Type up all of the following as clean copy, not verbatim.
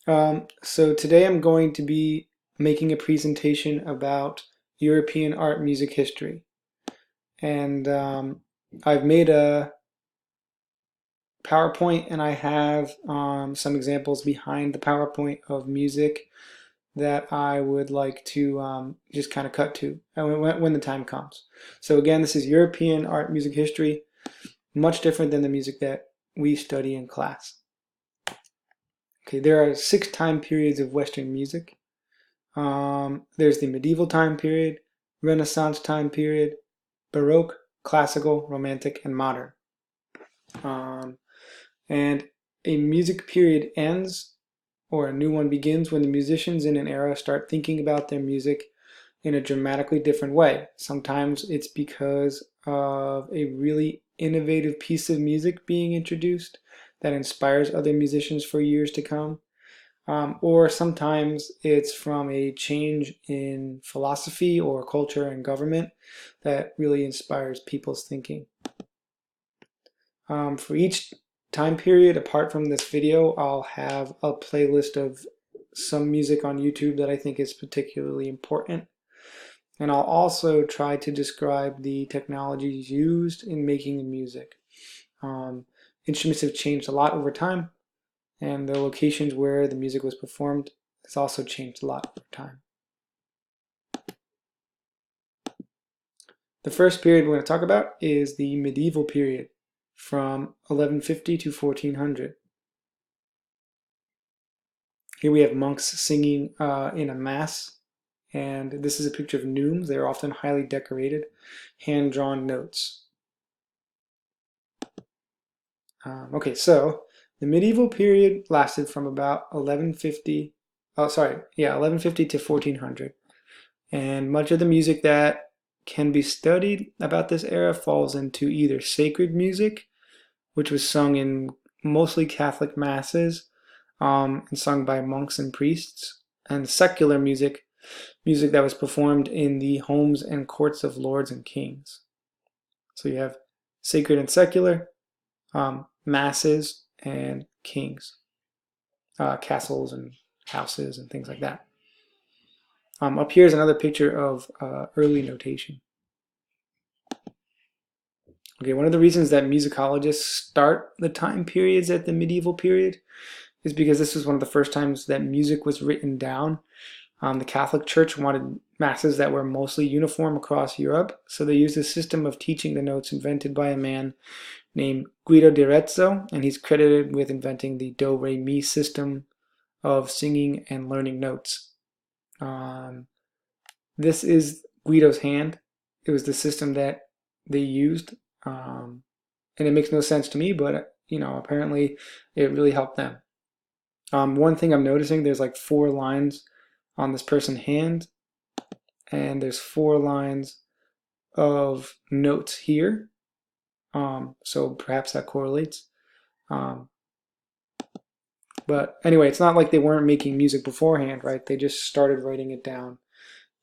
So today I'm going to be making a presentation about European art music history. And I've made a PowerPoint and I have some examples behind the PowerPoint of music that I would like to just kind of cut to when the time comes. So again, this is European art music history, much different than the music that we study in class. Okay, there are 6 time periods of Western music. There's the medieval time period, Renaissance time period, Baroque, classical, romantic, and modern. Um, and a music period ends or a new one begins when the musicians in an era start thinking about their music in a dramatically different way. Sometimes it's because of a really innovative piece of music being introduced that inspires other musicians for years to come. Or sometimes it's from a change in philosophy or culture and government that really inspires people's thinking. For each time period, apart from this video, I'll have a playlist of some music on YouTube that I think is particularly important. And I'll also try to describe the technologies used in making the music. Instruments have changed a lot over time, and the locations where the music was performed has also changed a lot over time. The first period we're going to talk about is the medieval period from 1150 to 1400. Here we have monks singing in a mass, and this is a picture of neumes. They are often highly decorated, hand-drawn notes. Okay, so the medieval period lasted from about 1150, 1150 to 1400. And much of the music that can be studied about this era falls into either sacred music, which was sung in mostly Catholic masses and sung by monks and priests, and secular music, music that was performed in the homes and courts of lords and kings. So you have sacred and secular, masses, and kings, castles and houses and things like that. Up here is another picture of early notation. Okay, one of the reasons that musicologists start the time periods at the medieval period is because this was one of the first times that music was written down. The Catholic Church wanted masses that were mostly uniform across Europe, so they used a system of teaching the notes invented by a man named Guido di Arezzo, and he's credited with inventing the do-re-mi system of singing and learning notes. This is Guido's hand. It was the system that they used, and it makes no sense to me, but apparently it really helped them. One thing I'm noticing, there's like 4 lines on this person's hand, and there's 4 lines of notes here. So perhaps that correlates. But anyway, it's not like they weren't making music beforehand, right? They just started writing it down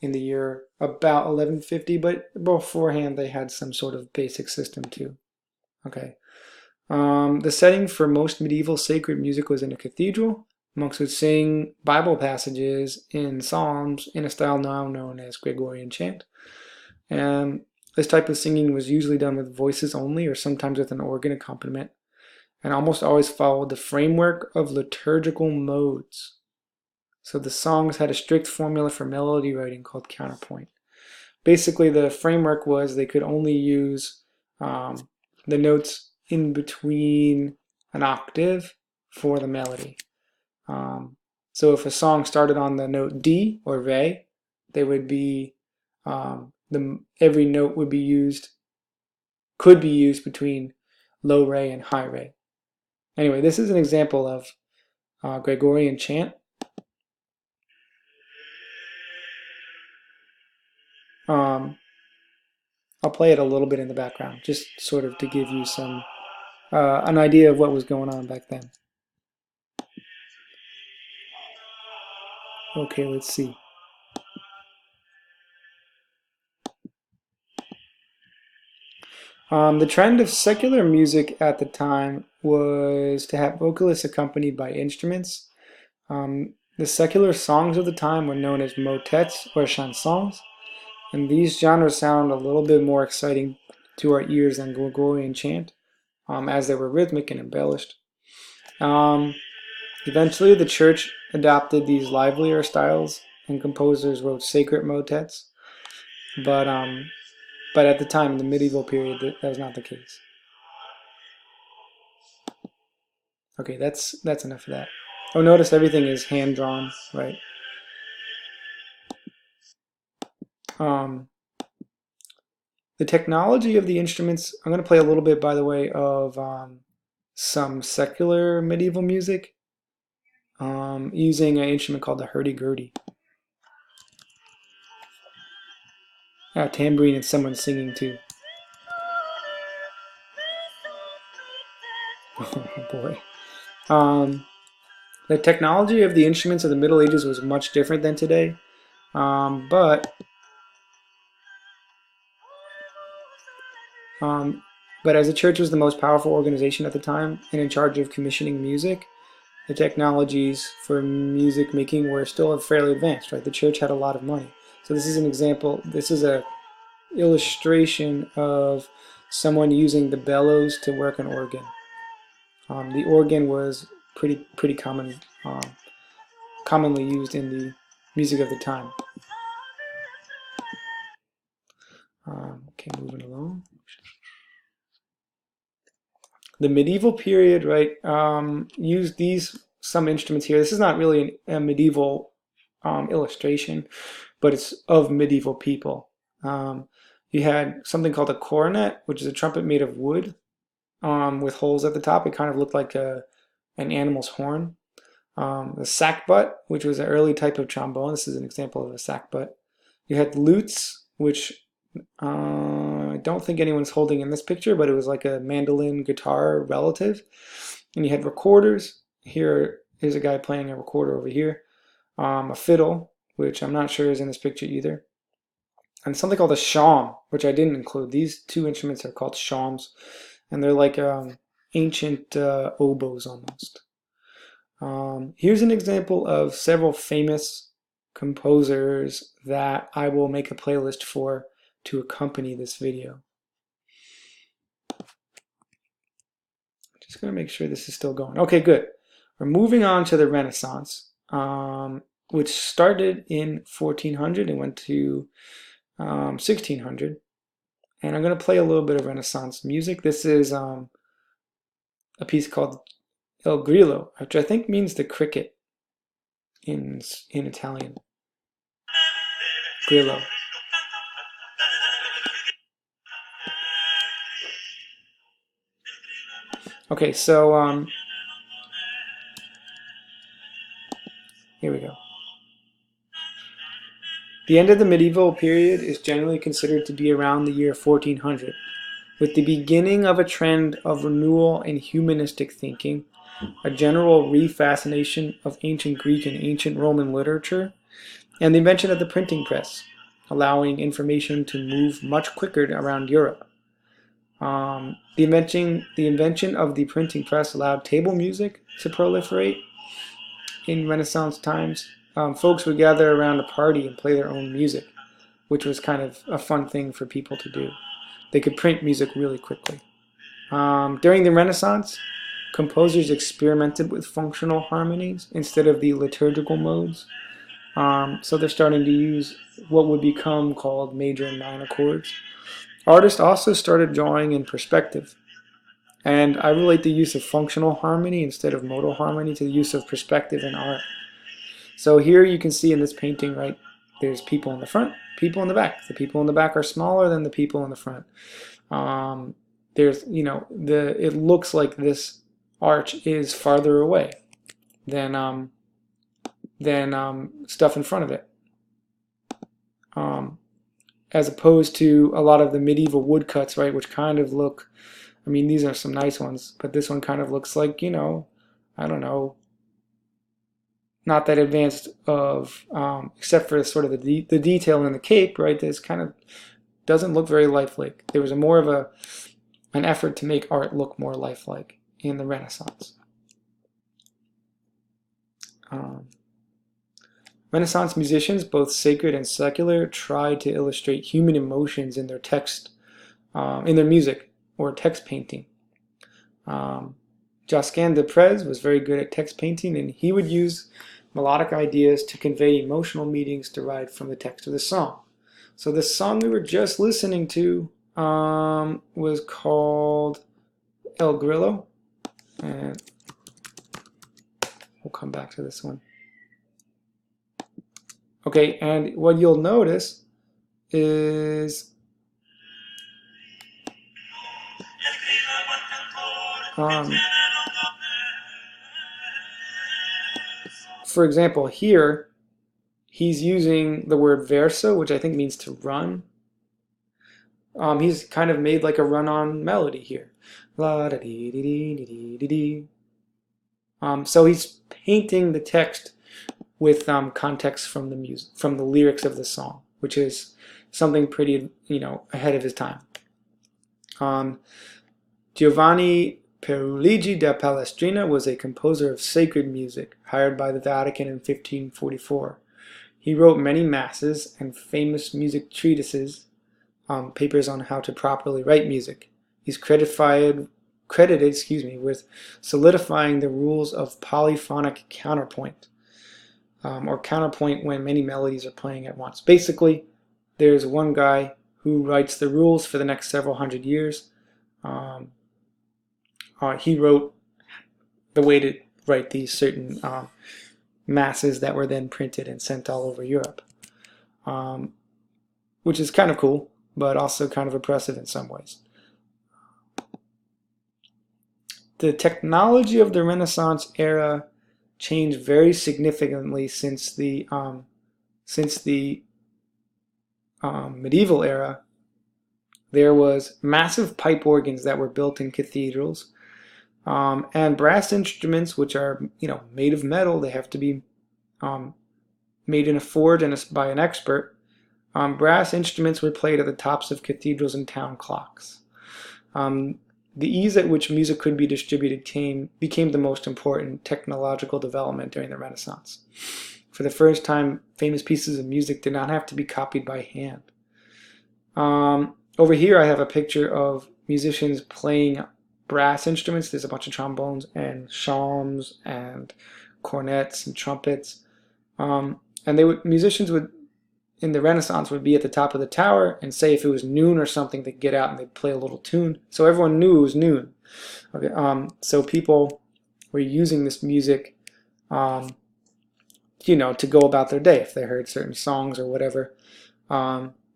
in the year about 1150, but beforehand they had some sort of basic system too. Okay. The setting for most medieval sacred music was in a cathedral. Monks would sing Bible passages in psalms in a style now known as Gregorian chant. And this type of singing was usually done with voices only or sometimes with an organ accompaniment, and almost always followed the framework of liturgical modes. So the songs had a strict formula for melody writing called counterpoint. Basically, the framework was they could only use the notes in between an octave for the melody. So if a song started on the note D or Re, they would be every note would be used, could be used between low Re and high Re. Anyway, this is an example of Gregorian chant. I'll play it a little bit in the background, just sort of to give you some an idea of what was going on back then. Okay, let's see. The trend of secular music at the time was to have vocalists accompanied by instruments. The secular songs of the time were known as motets or chansons, and these genres sound a little bit more exciting to our ears than Gregorian chant, as they were rhythmic and embellished. Um, Eventually, the church adopted these livelier styles, and composers wrote sacred motets. But but at the time, in the medieval period, that was not the case. Okay, that's enough of that. Oh, notice everything is hand drawn, right? Um, the technology of the instruments. I'm going to play a little bit, by the way, of some secular medieval music using an instrument called the hurdy-gurdy. Tambourine and someone singing too. Oh boy. The technology of the instruments of the Middle Ages was much different than today, but as the church was the most powerful organization at the time and in charge of commissioning music, the technologies for music making were still fairly advanced, right? The church had a lot of money. So this is an example, this is a illustration of someone using the bellows to work an organ. The organ was pretty common, commonly used in the music of the time. Okay, moving along. The medieval period, right, used some instruments here. This is not really a medieval illustration, but it's of medieval people. You had something called a cornet, which is a trumpet made of wood with holes at the top. It kind of looked like an animal's horn. The sackbut, which was an early type of trombone. This is an example of a sackbut. You had lutes, which I don't think anyone's holding in this picture, but it was like a mandolin guitar relative. And you had recorders. Here's a guy playing a recorder over here. A fiddle, which I'm not sure is in this picture either. And something called a shawm, which I didn't include. These two instruments are called shawms, and they're like ancient oboes almost. Here's an example of several famous composers that I will make a playlist for to accompany this video. Just going to make sure this is still going. Okay, good. We're moving on to the Renaissance, which started in 1400 and went to 1600. And I'm going to play a little bit of Renaissance music. This is a piece called Il Grillo, which I think means the cricket in Italian. Grillo. Okay, so here we go. The end of the medieval period is generally considered to be around the year 1400, with the beginning of a trend of renewal in humanistic thinking, a general refascination of ancient Greek and ancient Roman literature, and the invention of the printing press, allowing information to move much quicker around Europe. The invention of the printing press allowed table music to proliferate in Renaissance times. Folks would gather around a party and play their own music, which was kind of a fun thing for people to do. They could print music really quickly. During the Renaissance, composers experimented with functional harmonies instead of the liturgical modes. So they're starting to use what would become called major and minor chords. Artists also started drawing in perspective. And I relate the use of functional harmony instead of modal harmony to the use of perspective in art. So here you can see in this painting, right, there's people in the front, people in the back. The people in the back are smaller than the people in the front. There's, you know, it looks like this arch is farther away than stuff in front of it. As opposed to a lot of the medieval woodcuts, right, which kind of look, I mean, these are some nice ones, but this one kind of looks like, you know, I don't know, not that advanced of, except for sort of the detail in the cape, right, this kind of doesn't look very lifelike. There was more of an effort to make art look more lifelike in the Renaissance. Um, Renaissance musicians, both sacred and secular, tried to illustrate human emotions in their text, in their music or text painting. Josquin des Prez was very good at text painting, and he would use melodic ideas to convey emotional meanings derived from the text of the song. So the song we were just listening to was called El Grillo, and we'll come back to this one. Okay, and what you'll notice is for example, here he's using the word verso, which I think means to run. He's kind of made like a run-on melody here. So he's painting the text with context from the music, from the lyrics of the song, which is something pretty, ahead of his time. Giovanni Pierluigi da Palestrina was a composer of sacred music, hired by the Vatican in 1544. He wrote many masses and famous music treatises, papers on how to properly write music. He's credited with solidifying the rules of polyphonic counterpoint, or counterpoint when many melodies are playing at once. Basically, there's one guy who writes the rules for the next several hundred years. He wrote the way to write these certain masses that were then printed and sent all over Europe, which is kind of cool, but also kind of oppressive in some ways. The technology of the Renaissance era changed very significantly since the medieval era. There was massive pipe organs that were built in cathedrals, and brass instruments, which are made of metal. They have to be made in a forge and by an expert. Brass instruments were played at the tops of cathedrals and town clocks. The ease at which music could be distributed became the most important technological development during the Renaissance. For the first time, famous pieces of music did not have to be copied by hand. Over here I have a picture of musicians playing brass instruments. There's a bunch of trombones and shawms and cornets and trumpets. And musicians would, in the Renaissance, would be at the top of the tower, and say if it was noon or something, they'd get out and they'd play a little tune. So everyone knew it was noon. Okay, so people were using this music, to go about their day. If they heard certain songs or whatever,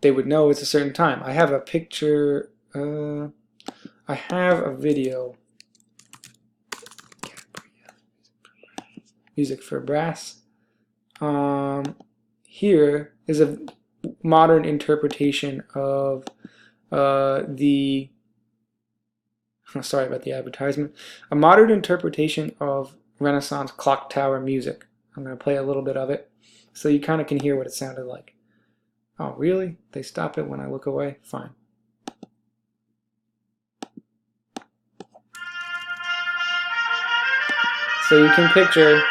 they would know it's a certain time. I have a picture, I have a video, music for brass. Here is a modern interpretation of sorry about the advertisement, a modern interpretation of Renaissance clock tower music. I'm going to play a little bit of it so you kind of can hear what it sounded like. Oh, really? They stop it when I look away? Fine. So you can picture,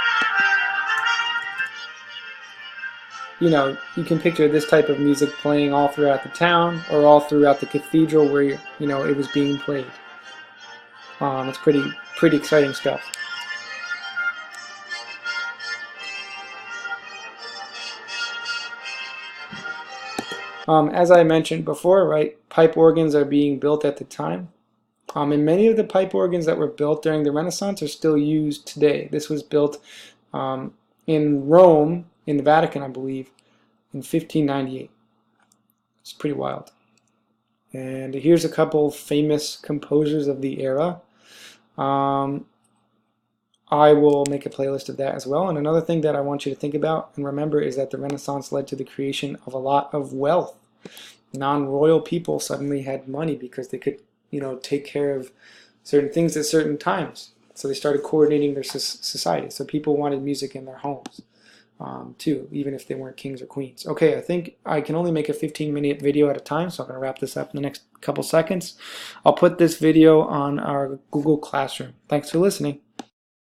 you can picture this type of music playing all throughout the town or all throughout the cathedral where, it was being played. It's pretty exciting stuff. As I mentioned before, right, pipe organs are being built at the time. And many of the pipe organs that were built during the Renaissance are still used today. This was built in Rome, in the Vatican, I believe, in 1598. It's pretty wild. And here's a couple famous composers of the era. I will make a playlist of that as well. And another thing that I want you to think about and remember is that the Renaissance led to the creation of a lot of wealth. Non-royal people suddenly had money because they could, take care of certain things at certain times. So they started coordinating their society. So people wanted music in their homes too, even if they weren't kings or queens. Okay, I think I can only make a 15-minute video at a time, so I'm going to wrap this up in the next couple seconds. I'll put this video on our Google Classroom. Thanks for listening.